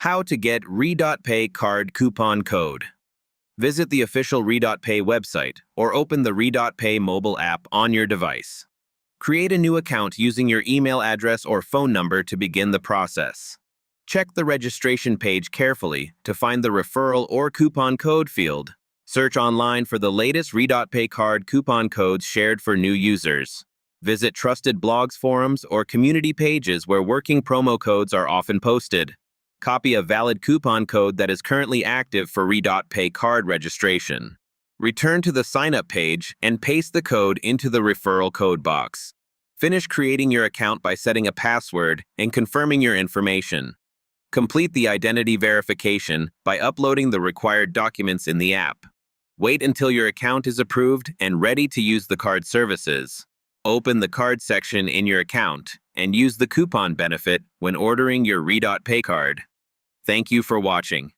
How to get RedotPay card coupon code. Visit the official RedotPay website or open the RedotPay mobile app on your device. Create a new account using your email address or phone number to begin the process. Check the registration page carefully to find the referral or coupon code field. Search online for the latest RedotPay card coupon codes shared for new users. Visit trusted blogs, forums, or community pages where working promo codes are often posted. Copy a valid coupon code that is currently active for RedotPay card registration. Return to the sign-up page and paste the code into the referral code box. Finish creating your account by setting a password and confirming your information. Complete the identity verification by uploading the required documents in the app. Wait until your account is approved and ready to use the card services. Open the card section in your account and use the coupon benefit when ordering your RedotPay card. Thank you for watching.